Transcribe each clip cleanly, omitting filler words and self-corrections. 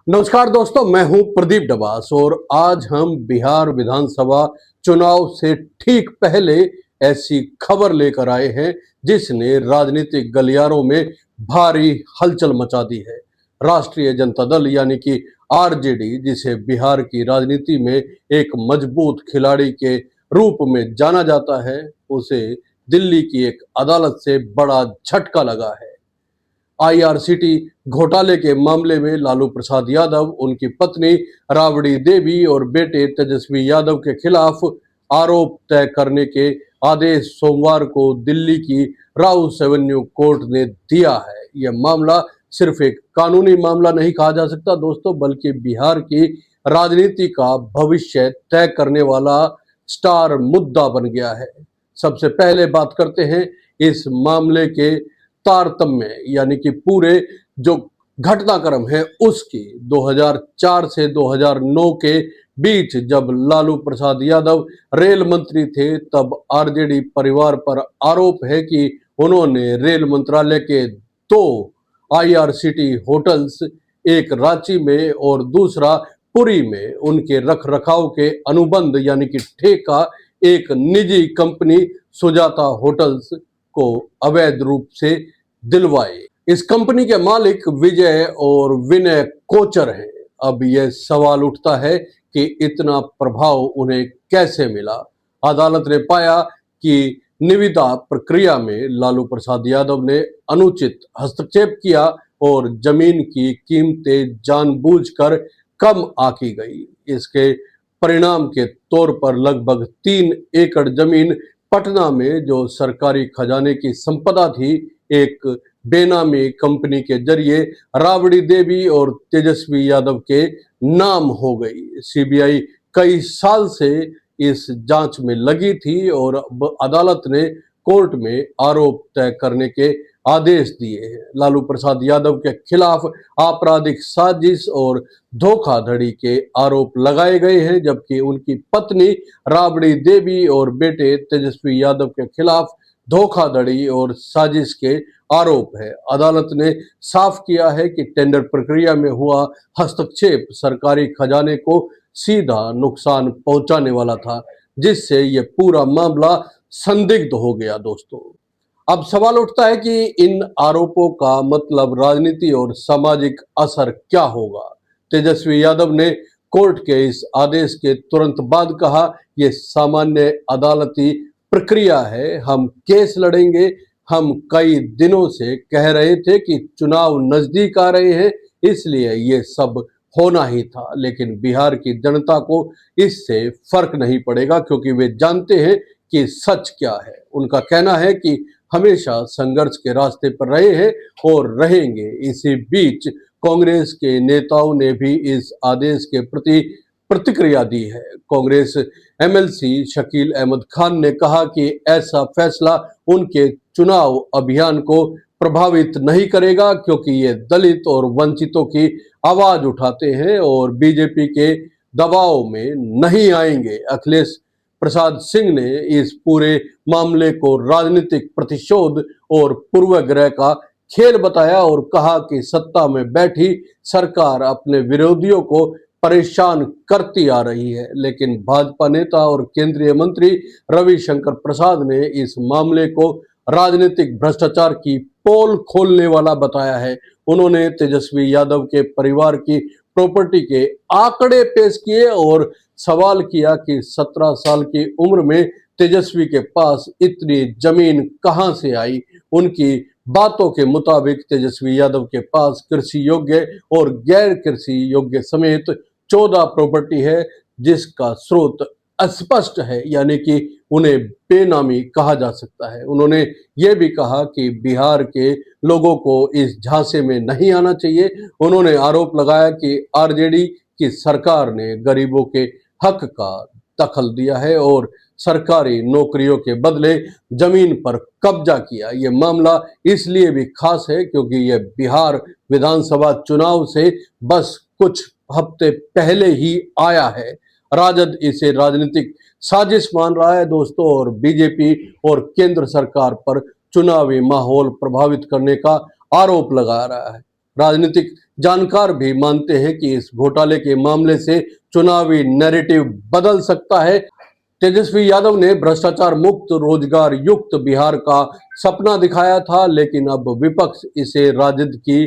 नमस्कार दोस्तों, मैं हूं प्रदीप डबास और आज हम बिहार विधानसभा चुनाव से ठीक पहले ऐसी खबर लेकर आए हैं जिसने राजनीतिक गलियारों में भारी हलचल मचा दी है। राष्ट्रीय जनता दल यानी कि आरजेडी, जिसे बिहार की राजनीति में एक मजबूत खिलाड़ी के रूप में जाना जाता है, उसे दिल्ली की एक अदालत से बड़ा झटका लगा है। आईआरसीटी घोटाले के मामले में लालू प्रसाद यादव, उनकी पत्नी राबड़ी देवी और बेटे तेजस्वी यादव के खिलाफ आरोप तय करने के आदेश सोमवार को दिल्ली की राउस एवेन्यू कोर्ट ने दिया है। यह मामला सिर्फ एक कानूनी मामला नहीं कहा जा सकता दोस्तों, बल्कि बिहार की राजनीति का भविष्य तय करने वाला स्टार मुद्दा बन गया है। सबसे पहले बात करते हैं इस मामले के तारतम्य यानी कि पूरे जो घटनाक्रम है उसकी। 2004 से 2009 के बीच जब लालू प्रसाद यादव रेल मंत्री थे, तब आरजेडी परिवार पर आरोप है कि उन्होंने रेल मंत्रालय के दो आईआरसीटी होटल्स, एक रांची में और दूसरा पुरी में, उनके रख रखाव के अनुबंध यानी कि ठेका एक निजी कंपनी सुजाता होटल्स को अवैध रूप से दिलवाए। इस कंपनी के मालिक विजय और विनय कोचर हैं। अब यह सवाल उठता है कि इतना प्रभाव उन्हें कैसे मिला। अदालत ने पाया कि निविदा प्रक्रिया में लालू प्रसाद यादव ने अनुचित हस्तक्षेप किया और जमीन की कीमतें जानबूझकर कम आंकी गई। इसके परिणाम के तौर पर लगभग 3 एकड़ जमीन पटना में, जो सरकारी खजाने की संपदा थी, एक बेनामी कंपनी के जरिए राबड़ी देवी और तेजस्वी यादव के नाम हो गई। सीबीआई कई साल से इस जांच में लगी थी और अब अदालत ने कोर्ट में आरोप तय करने के आदेश दिए हैं। लालू प्रसाद यादव के खिलाफ आपराधिक साजिश और धोखाधड़ी के आरोप लगाए गए हैं, जबकि उनकी पत्नी राबड़ी देवी और बेटे तेजस्वी यादव के खिलाफ धोखाधड़ी और साजिश के आरोप है। अदालत ने साफ किया है कि टेंडर प्रक्रिया में हुआ हस्तक्षेप सरकारी खजाने को सीधा नुकसान पहुंचाने वाला था, जिससे यह पूरा मामला संदिग्ध हो गया दोस्तों। अब सवाल उठता है कि इन आरोपों का मतलब राजनीति और सामाजिक असर क्या होगा। तेजस्वी यादव ने कोर्ट के इस आदेश के तुरंत बाद कहा, यह सामान्य अदालती प्रक्रिया है, हम केस लड़ेंगे। हम कई दिनों से कह रहे थे कि चुनाव नजदीक आ रहे हैं, इसलिए ये सब होना ही था। लेकिन बिहार की जनता को इससे फर्क नहीं पड़ेगा, क्योंकि वे जानते हैं कि सच क्या है। उनका कहना है कि हमेशा संघर्ष के रास्ते पर रहे हैं और रहेंगे। इसी बीच कांग्रेस के नेताओं ने भी इस आदेश के प्रति प्रतिक्रिया दी है। कांग्रेस एमएलसी शकील अहमद खान ने कहा कि ऐसा फैसला उनके चुनाव अभियान को प्रभावित नहीं करेगा, क्योंकि ये दलित और वंचितों की आवाज उठाते हैं और बीजेपी के दबाव में नहीं आएंगे। अखिलेश प्रसाद सिंह ने इस पूरे मामले को राजनीतिक प्रतिशोध और पूर्वाग्रह का खेल बताया और कहा कि सत्ता में बैठी सरकार अपने विरोधियों को परेशान करती आ रही है। लेकिन भाजपा नेता और केंद्रीय मंत्री रविशंकर प्रसाद ने इस मामले को राजनीतिक भ्रष्टाचार की पोल खोलने वाला बताया है। उन्होंने तेजस्वी यादव के परिवार की प्रॉपर्टी के आंकड़े पेश किए और सवाल किया कि 17 साल की उम्र में तेजस्वी के पास इतनी जमीन कहां से आई। उनकी बातों के मुताबिक तेजस्वी यादव के पास कृषि योग्य और गैर कृषि योग्य समेत 14 प्रॉपर्टी है, जिसका स्रोत अस्पष्ट है, यानी कि उन्हें बेनामी कहा जा सकता है। उन्होंने ये भी कहा कि बिहार के लोगों को इस झांसे में नहीं आना चाहिए। उन्होंने आरोप लगाया कि आरजेडी की सरकार ने गरीबों के हक का दखल दिया है और सरकारी नौकरियों के बदले जमीन पर कब्जा किया। यह मामला इसलिए भी खास है क्योंकि यह बिहार विधानसभा चुनाव से बस कुछ हफ्ते पहले ही आया है। राजद इसे राजनीतिक साजिश मान रहा है दोस्तों, और बीजेपी और केंद्र सरकार पर चुनावी माहौल प्रभावित करने का आरोप लगा रहा है। राजनीतिक जानकार भी मानते हैं कि इस घोटाले के मामले से चुनावी नैरेटिव बदल सकता है। तेजस्वी यादव ने भ्रष्टाचार मुक्त रोजगार युक्त बिहार का सपना दिखाया था, लेकिन अब विपक्ष इसे राजद की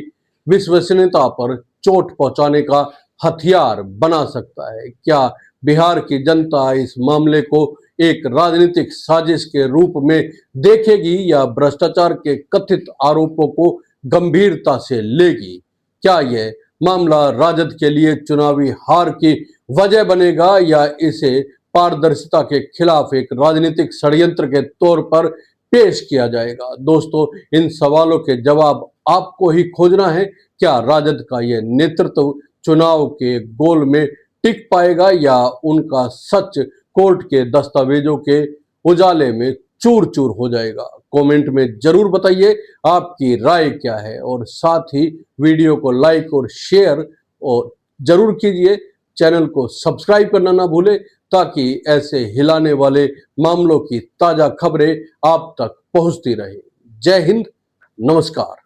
विश्वसनीयता पर चोट पहुंचाने का हथियार बना सकता है। क्या बिहार की जनता इस मामले को एक राजनीतिक साजिश के रूप में देखेगी या भ्रष्टाचार के कथित आरोपों को गंभीरता से लेगी? क्या यह मामला राजद के लिए चुनावी हार की वजह बनेगा या इसे पारदर्शिता के खिलाफ एक राजनीतिक षड्यंत्र के तौर पर पेश किया जाएगा? दोस्तों, इन सवालों के जवाब आपको ही खोजना है। क्या राजद का यह नेतृत्व चुनाव के गोल में टिक पाएगा या उनका सच कोर्ट के दस्तावेजों के उजाले में चूर चूर हो जाएगा? कमेंट में जरूर बताइए आपकी राय क्या है और साथ ही वीडियो को लाइक और शेयर और जरूर कीजिए। चैनल को सब्सक्राइब करना ना भूलें ताकि ऐसे हिलाने वाले मामलों की ताजा खबरें आप तक पहुंचती रहे। जय हिंद, नमस्कार।